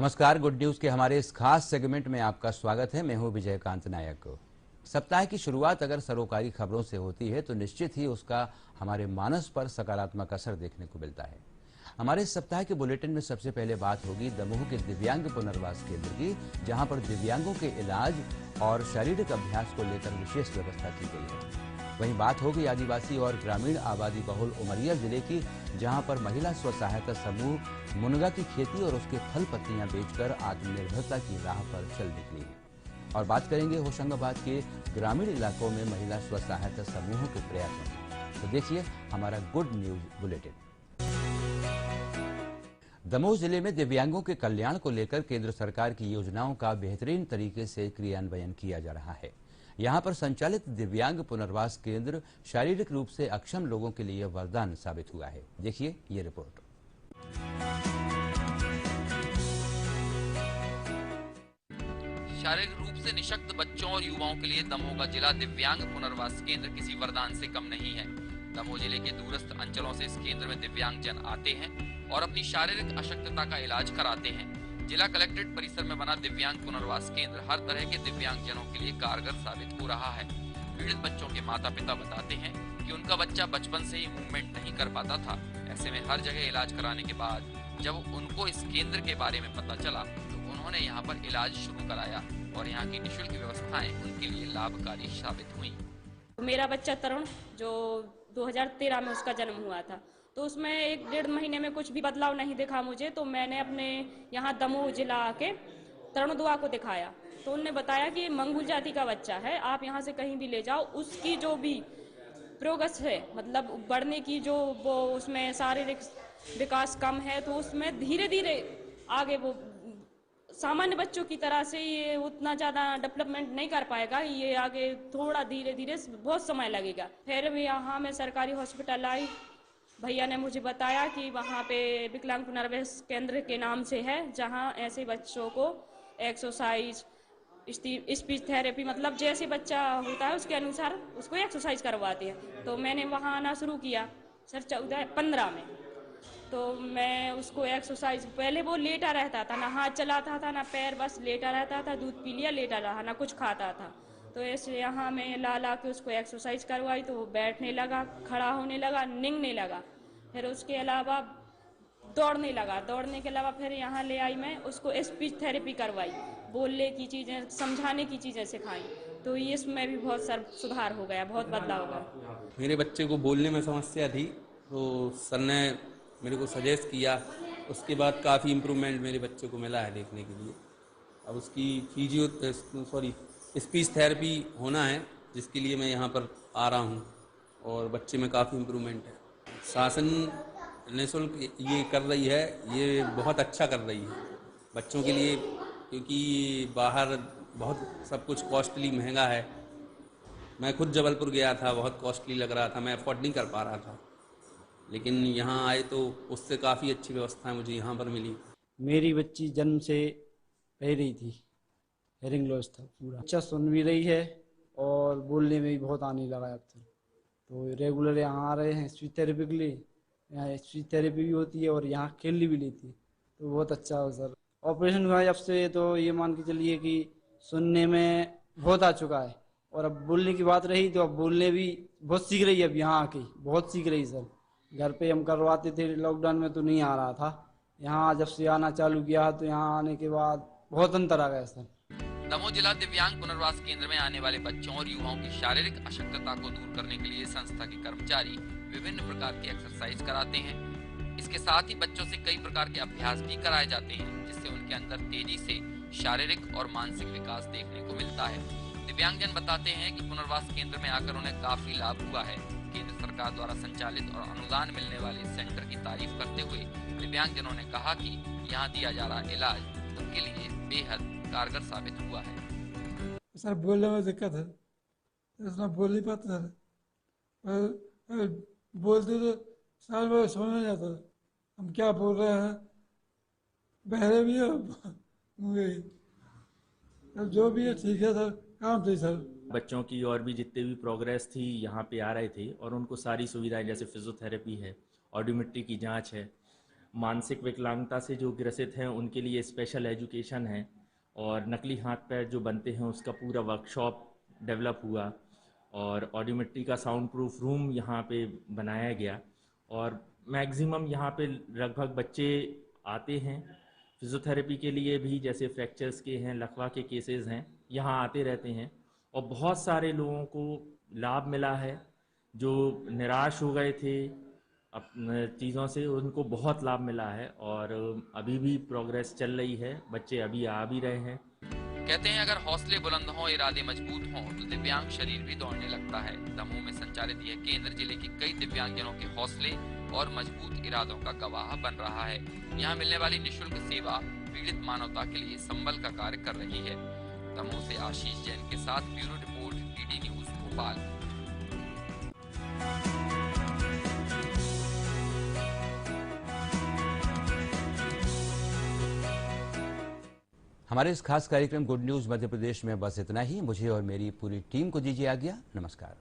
नमस्कार, good news के हमारे इस खास सेगमेंट में आपका स्वागत है। मैं हूं विजयकांत नायक। सप्ताह की शुरुआत अगर सरोकारी खबरों से होती है तो निश्चित ही उसका हमारे मानस पर सकारात्मक असर देखने को मिलता है। हमारे इस सप्ताह के बुलेटिन में सबसे पहले बात होगी दमोह के दिव्यांग पुनर्वास केंद्र की, जहां पर दिव्यांगों के इलाज और शारीरिक अभ्यास को लेकर विशेष व्यवस्था की गई है। वहीं बात होगी आदिवासी और ग्रामीण आबादी बहुल उमरिया जिले की, जहां पर महिला स्व सहायता समूह मुनगा की खेती और उसके फल पत्तियां बेचकर आत्मनिर्भरता की राह पर चल निकली है। और बात करेंगे होशंगाबाद के ग्रामीण इलाकों में महिला स्व सहायता समूहों के प्रयासों की। तो देखिए हमारा गुड न्यूज बुलेटिन। दमोह जिले में दिव्यांगों के कल्याण को लेकर केंद्र सरकार की योजनाओं का बेहतरीन तरीके से क्रियान्वयन किया जा रहा है। यहां पर संचालित दिव्यांग पुनर्वास केंद्र शारीरिक रूप से अक्षम लोगों के लिए वरदान साबित हुआ है। देखिए ये रिपोर्ट। शारीरिक रूप से निशक्त बच्चों और युवाओं के लिए दमोह का जिला दिव्यांग पुनर्वास केंद्र किसी वरदान से कम नहीं है। दमोह जिले के दूरस्थ अंचलों से इस केंद्र में दिव्यांग जन आते हैं और अपनी शारीरिक अशक्तता का इलाज कराते हैं। जिला कलेक्ट्रेट परिसर में बना दिव्यांग पुनर्वास केंद्र हर तरह के दिव्यांग जनों के लिए कारगर साबित हो रहा है। पीड़ित बच्चों के माता पिता बताते हैं कि उनका बच्चा बचपन से ही मूवमेंट नहीं कर पाता था। ऐसे में हर जगह इलाज कराने के बाद जब उनको इस केंद्र के बारे में पता चला तो उन्होंने यहाँ पर इलाज शुरू कराया और यहाँ की निःशुल्क व्यवस्थाएं उनके लिए लाभकारी साबित हुई। मेरा बच्चा तरुण जो 2013 में उसका जन्म हुआ था, तो उसमें 1-1.5 महीने में कुछ भी बदलाव नहीं दिखा मुझे। तो मैंने अपने यहाँ दमोह जिला आके तरुण दुआ को दिखाया, तो उन्होंने बताया कि मंगूल जाति का बच्चा है, आप यहाँ से कहीं भी ले जाओ, उसकी जो भी प्रोग्रेस है, मतलब बढ़ने की जो वो उसमें शारीरिक विकास कम है, तो उसमें धीरे धीरे आगे वो सामान्य बच्चों की तरह से ये उतना ज़्यादा डेवलपमेंट नहीं कर पाएगा, ये आगे थोड़ा धीरे धीरे बहुत समय लगेगा। फिर भी यहाँ मैं सरकारी हॉस्पिटल आई, भैया ने मुझे बताया कि वहाँ पे विकलांग पुनर्वास केंद्र के नाम से है, जहाँ ऐसे बच्चों को एक्सरसाइज, स्पीच थेरेपी, मतलब जैसे बच्चा होता है उसके अनुसार उसको एक्सरसाइज करवाते हैं। तो मैंने वहाँ आना शुरू किया सर 14-15 में। तो मैं उसको एक्सरसाइज, पहले वो लेटा रहता था, ना हाथ चलाता था ना पैर, बस लेटा रहता था, दूध पी लिया लेटा रहा, ना कुछ खाता था। तो ऐसे यहाँ मैं ला के उसको एक्सरसाइज करवाई तो वो बैठने लगा, खड़ा होने लगा, निंगने लगा। फिर उसके अलावा दौड़ने लगा, दौड़ने के अलावा फिर यहाँ ले आई मैं उसको स्पीच थेरेपी करवाई, बोलने की चीज़ें, समझाने की चीज़ें सिखाई। तो इसमें भी बहुत सुधार हो गया, बहुत बदलाव हो गया। मेरे बच्चे को बोलने में समस्या थी, तो सर ने मेरे को सजेस्ट किया, उसके बाद काफ़ी इम्प्रूवमेंट मेरे बच्चे को मिला है देखने के लिए। अब उसकी स्पीच थेरेपी होना है, जिसके लिए मैं यहाँ पर आ रहा हूँ और बच्चे में काफ़ी इम्प्रूवमेंट है। शासन निःशुल्क ये कर रही है, ये बहुत अच्छा कर रही है बच्चों के लिए, क्योंकि बाहर बहुत सब कुछ कॉस्टली महंगा है। मैं खुद जबलपुर गया था, बहुत कॉस्टली लग रहा था, मैं अफोर्ड नहीं कर पा रहा था, लेकिन यहाँ आए तो उससे काफ़ी अच्छी व्यवस्थाएं मुझे यहाँ पर मिली। मेरी बच्ची जन्म से रह रही थी, हेयरिंग लॉस था पूरा। अच्छा सुन भी रही है और बोलने में भी बहुत आने लगा अब तो रेगुलर यहाँ आ रहे हैं स्पीच थेरेपी के लिए। यहाँ स्पीच थेरेपी भी होती है और यहाँ खेल भी लेती है, तो बहुत अच्छा है सर। ऑपरेशन हुआ जब से तो ये मान के चलिए कि सुनने में बहुत आ चुका है, और अब बोलने की बात रही तो अब बोलने भी बहुत सीख रही है। अब यहाँ आके बहुत सीख रही सर। घर पे हम करवाते थे, लॉकडाउन में तो नहीं आ रहा था, यहाँ जब से आना चालू किया तो यहाँ आने के बाद बहुत अंतर आ गया सर। दमोह जिला दिव्यांग पुनर्वास केंद्र में आने वाले बच्चों और युवाओं की शारीरिक अशक्तता को दूर करने के लिए संस्था के कर्मचारी विभिन्न प्रकार की एक्सरसाइज कराते हैं। इसके साथ ही बच्चों से कई प्रकार के अभ्यास भी कराए जाते हैं, जिससे उनके अंदर तेजी से शारीरिक और मानसिक विकास देखने को मिलता है। दिव्यांगजन बताते हैं कि पुनर्वास केंद्र में आकर उन्हें काफी लाभ हुआ है। केंद्र सरकार द्वारा संचालित और अनुदान मिलने वाले सेंटर की तारीफ करते हुए दिव्यांगजनों ने कहा कि यहाँ दिया जा रहा इलाज उनके लिए बेहद कारगर साबित हुआ है। सर बोलने में दिक्कत है, इतना बोल नहीं पाता सर, बोलते तो साल भर समझ में जाता था हम क्या बोल रहे हैं, बहरे भी है, जो भी है ठीक है सर, काम थे सर। बच्चों की और भी जितने भी प्रोग्रेस थी यहाँ पे आ रहे थे और उनको सारी सुविधाएं जैसे फिजियोथेरेपी है, ऑडियोमेट्री की जांच है, मानसिक विकलांगता से जो ग्रसित हैं उनके लिए स्पेशल एजुकेशन है, और नकली हाथ पैर जो बनते हैं उसका पूरा वर्कशॉप डेवलप हुआ, और ऑडियोमेट्री का साउंड प्रूफ रूम यहाँ पे बनाया गया, और मैक्सिमम यहाँ पे लगभग बच्चे आते हैं फिज़ियोथेरेपी के लिए भी, जैसे फ्रैक्चर्स के हैं, लकवा के केसेस हैं, यहाँ आते रहते हैं, और बहुत सारे लोगों को लाभ मिला है। जो निराश हो गए थे अपने चीज़ों से, उनको बहुत लाभ मिला है, और अभी भी प्रोग्रेस चल रही है, बच्चे अभी आ भी रहे हैं। कहते हैं अगर हौसले बुलंद हों, इरादे मजबूत हों तो दिव्यांग शरीर भी दौड़ने लगता है। दमोह में संचालित यह केंद्र जिले की कई दिव्यांगजनों के हौसले और मजबूत इरादों का गवाह बन रहा है। यहाँ मिलने वाली निःशुल्क सेवा पीड़ित मानवता के लिए संबल का कार्य कर रही है। दमोह से आशीष जैन के साथ bureau report, DD news Bhopal. हमारे इस खास कार्यक्रम गुड न्यूज मध्य प्रदेश में बस इतना ही। मुझे और मेरी पूरी टीम को दीजिए आज्ञा। नमस्कार।